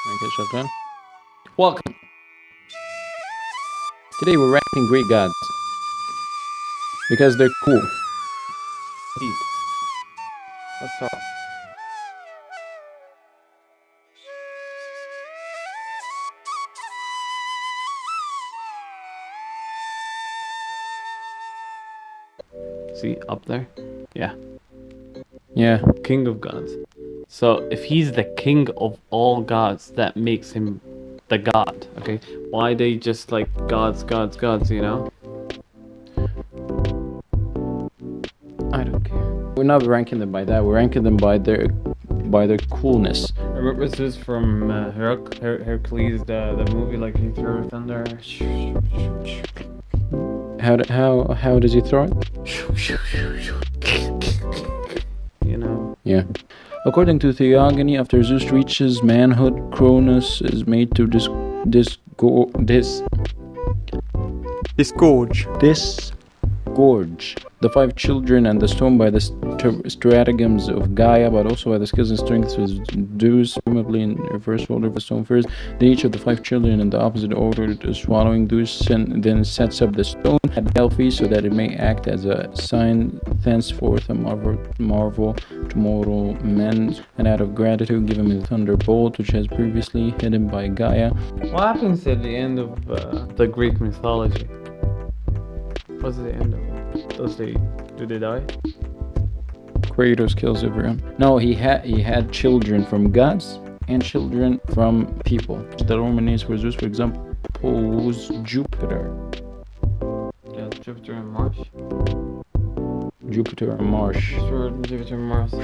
Okay, shotgun. Welcome. Today we're ranking Greek gods because they're cool. Indeed. Let's talk. See, up there? Yeah. Yeah. King of gods. So, if he's the king of all gods, that makes him the god, okay? Why they just like gods, you know? I don't care. We're not ranking them by that. We're ranking them by their coolness. Remember Zeus from Hercules, the movie, like he threw thunder? How does he throw it? You know? Yeah. According to Theogony, after Zeus reaches manhood, Cronus is made to disgorge the five children and the stone by the stratagems of Gaia, but also by the skills and strengths of Zeus, presumably in reverse order of the stone first. Then each of the five children in the opposite order to swallowing Zeus then sets up the stone at Delphi so that it may act as a sign, thenceforth a marvel to mortal men, and out of gratitude give him a thunderbolt which has previously hidden by Gaia. What happens at the end of the Greek mythology? What's the end of it? Do they die? Kratos kills everyone. No, he had children from gods and children from people. The Roman names for Zeus, for example, was Jupiter. Yeah, Jupiter and Mars. Jupiter and Mars. Sure, Jupiter and Mars.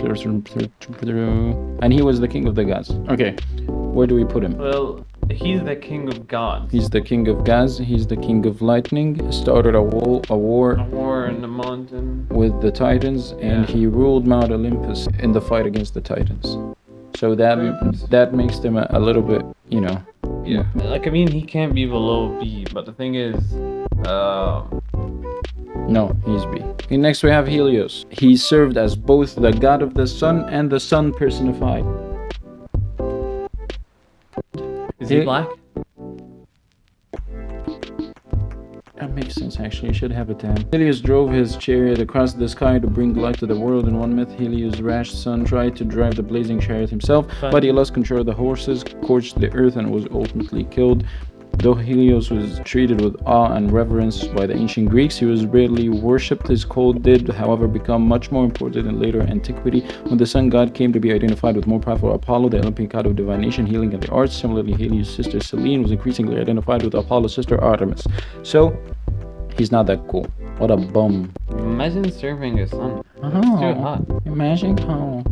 And he was the king of the gods. Okay, where do we put him? Well, he's the king of gods. He's the king of gods. He's the king of lightning. Started a war A war in the mountain. with the Titans, and he ruled Mount Olympus in the fight against the Titans. So that makes them a little bit, you know. Yeah. Like, I mean, he can't be below B, but the thing is, No, he's B. Okay, next we have Helios. He served as both the god of the sun and the sun personified. is he black? That makes sense, actually. You should have a tab. Helios drove his chariot across the sky to bring light to the world. In one myth, Helios' rash son tried to drive the blazing chariot himself, but he lost control of the horses, scorched the earth, and was ultimately killed. Though Helios was treated with awe and reverence by the ancient Greeks, he was rarely worshipped. His cult did, however, become much more important in later antiquity, when the sun god came to be identified with more powerful Apollo, the Olympian god of divination, healing, and the arts. Similarly, Helios' sister Selene was increasingly identified with Apollo's sister Artemis. So, he's not that cool. What a bum. Imagine serving a sun. It's too hot. Imagine how.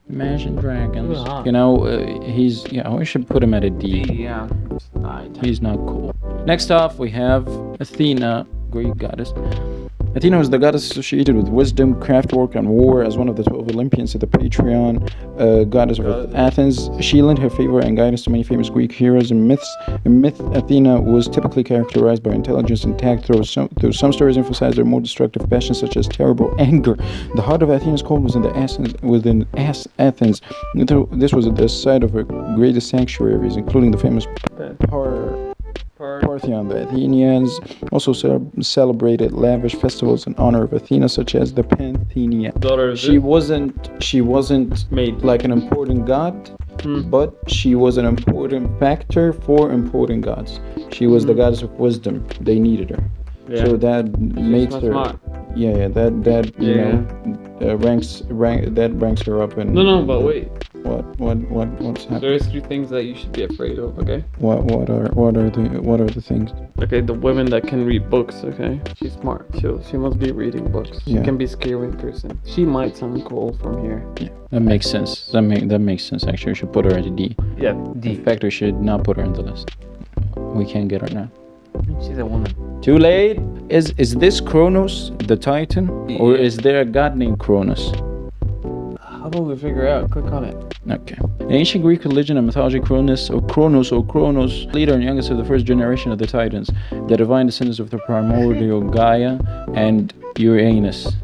Imagine dragons. Too hot. You know, we should put him at a D. Yeah. He's not cool. Next off, we have Athena, Greek goddess. Athena was the goddess associated with wisdom, craftwork, and war. As one of the 12 Olympians of the Patreon, goddess of Athens, she lent her favor and guidance to many famous Greek heroes and myths. In myth, Athena was typically characterized by intelligence and tact, though some stories emphasize her more destructive passions, such as terrible anger. The heart of Athena's cult was within Athens. This was at the site of her greatest sanctuaries, including the famous Parthenon. The Athenians also celebrated lavish festivals in honor of Athena, such as the Panthenia. She wasn't made like an important god, but she was an important factor for important gods. She was the goddess of wisdom. They needed her. Yeah. So that makes her smart. ranks her up in No, but wait. what's happening? There's 3 things that you should be afraid of, okay? What are the things? Okay, the women that can read books, okay? She's smart. She must be reading books. She Yeah. can be scary in person. She might sound cool from here. That makes sense. That makes sense. Actually, we should put her at a D. Yeah, In fact, we should not put her on the list. We can't get her now. She's a woman. Too late. Is this Kronos the Titan, or is there a god named Kronos? How about we figure out? Click on it. Okay. In ancient Greek religion and mythology, Kronos, leader and youngest of the first generation of the Titans, the divine descendants of the primordial Gaia and Uranus.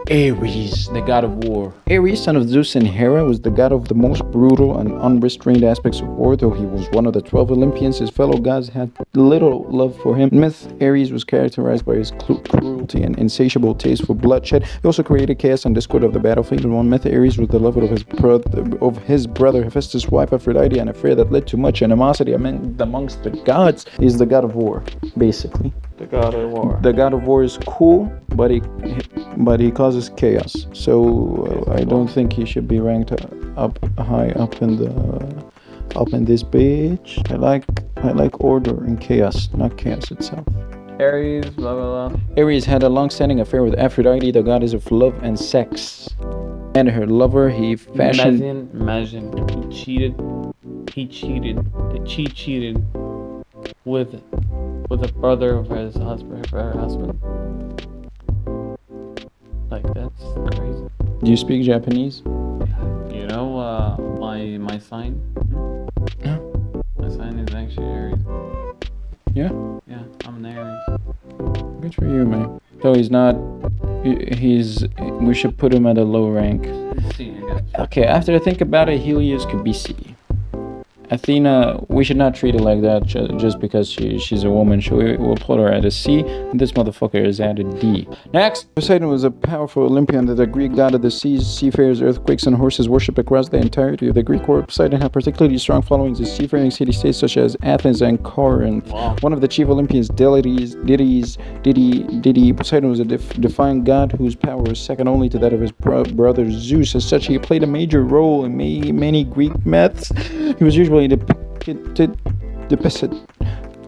Ares, the god of war. Ares, son of Zeus and Hera, was the god of the most brutal and unrestrained aspects of war. Though he was one of the 12 Olympians, his fellow gods had little love for him. In myth, Ares was characterized by his cruelty and insatiable taste for bloodshed. He also created chaos and discord of the battlefield. In one myth, Ares was the lover of his brother Hephaestus' wife Aphrodite, an affair that led to much animosity amongst the gods. He's the god of war, basically. The god of war. The god of war is cool, but he causes chaos. So I don't think he should be ranked up high up in this page. I like order and chaos, not chaos itself. Ares, blah blah blah. Ares had a long-standing affair with Aphrodite, the goddess of love and sex. And her lover, he fashioned. Imagine. He cheated with a brother of her husband. Like, that's crazy. Do you speak Japanese? You know, my sign? Yeah. My sign is actually Aries. Yeah? Yeah, I'm an Aries. Good for you, man. So he's not. We should put him at a low rank. C, I guess. Okay, after I think about it, Helios could be C. Athena, we should not treat her like that just because she's a woman. We'll put her at a C, and this motherfucker is at a D. Next! Poseidon was a powerful Olympian, the Greek god of the seas, seafarers, earthquakes, and horses worshipped across the entirety of the Greek world. Poseidon had particularly strong followings in seafaring city-states such as Athens and Corinth. Wow. One of the chief Olympians, Didi, Poseidon was a defiant god whose power was second only to that of his brother Zeus. As such, he played a major role in many Greek myths. He was usually depicted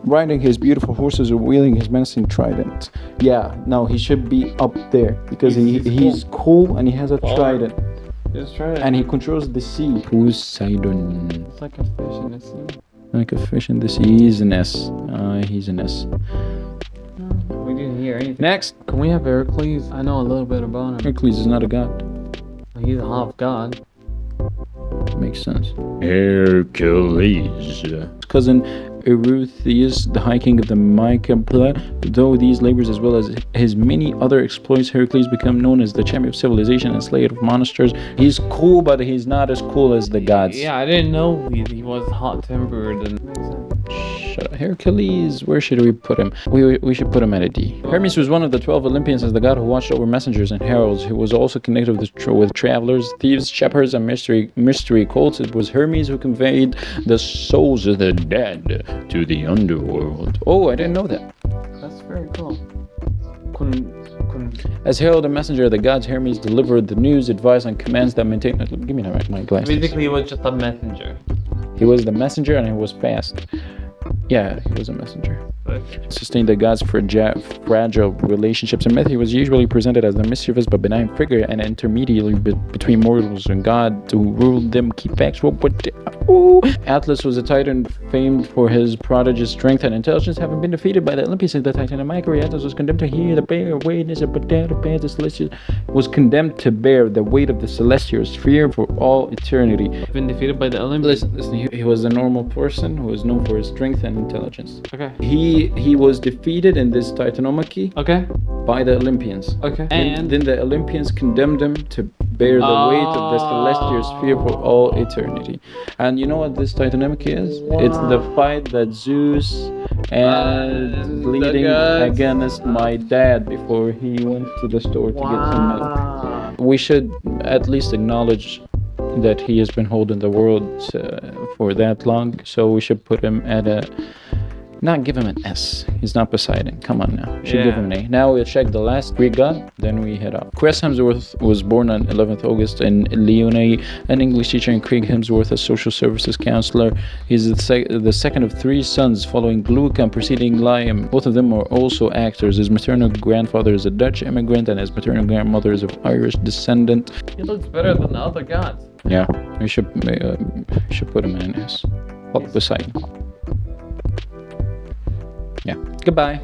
riding his beautiful horses or wielding his menacing trident. Yeah, no, he should be up there because he's cool and he has a trident. Just try it. And he controls the sea. Poseidon. It's like a fish in the sea. Like a fish in the sea. He's an S. He's an S. We didn't hear anything. Next. Can we have Heracles? I know a little bit about him. Hercules is not a god. He's a half god. Makes sense. Hercules. His cousin Eurystheus, the High King of the Mycopla. Though these labors as well as his many other exploits, Hercules became known as the champion of civilization and slayer of monsters. He's cool, but he's not as cool as the gods. Yeah, I didn't know he was hot-tempered and... Shut up. Hercules, where should we put him? We should put him at a D. Hermes was one of the 12 Olympians as the god who watched over messengers and heralds. He was also connected with travelers, thieves, shepherds, and mystery cults. It was Hermes who conveyed the souls of the dead to the underworld. Oh, I didn't know that. That's very cool. As herald and messenger of the gods, Hermes delivered the news, advice, and commands that maintained... Give me my glasses. Basically, he was just a messenger. He was the messenger and he was fast. Yeah, he was a messenger. Sustained the gods' fragile relationships. In myth, he was usually presented as the mischievous but benign figure, an intermediary between mortals and God to rule them, keep facts. Atlas was a titan famed for his prodigious strength and intelligence. Having been defeated by the Olympians in the Titanic, Atlas was condemned to hear the weight of the celestial was condemned to bear the weight of the celestial sphere for all eternity. Been defeated by the Olympians. Listen. He was a normal person who was known for his strength and intelligence. Okay. He was defeated in this Titanomachy by the Olympians. Okay. And then the Olympians condemned him to bear the weight of the celestial sphere for all eternity. And you know what this Titanomachy is? Wow. It's the fight that Zeus and leading against my dad before he went to the store to get some milk. We should at least acknowledge that he has been holding the world for that long, so we should put him at a... Not give him an S. He's not Poseidon. Come on now. Should give him an A. Now we'll check the last Greek god, then we head off. Chris Hemsworth was born on 11th August in Lyonnais, an English teacher, and Craig Hemsworth, a social services counselor. He's the second of three sons following Luke and preceding Liam. Both of them are also actors. His maternal grandfather is a Dutch immigrant and his maternal grandmother is of Irish descent. He looks better than the other gods. Yeah, we should put him in an S. Fuck Poseidon. Yeah. Goodbye.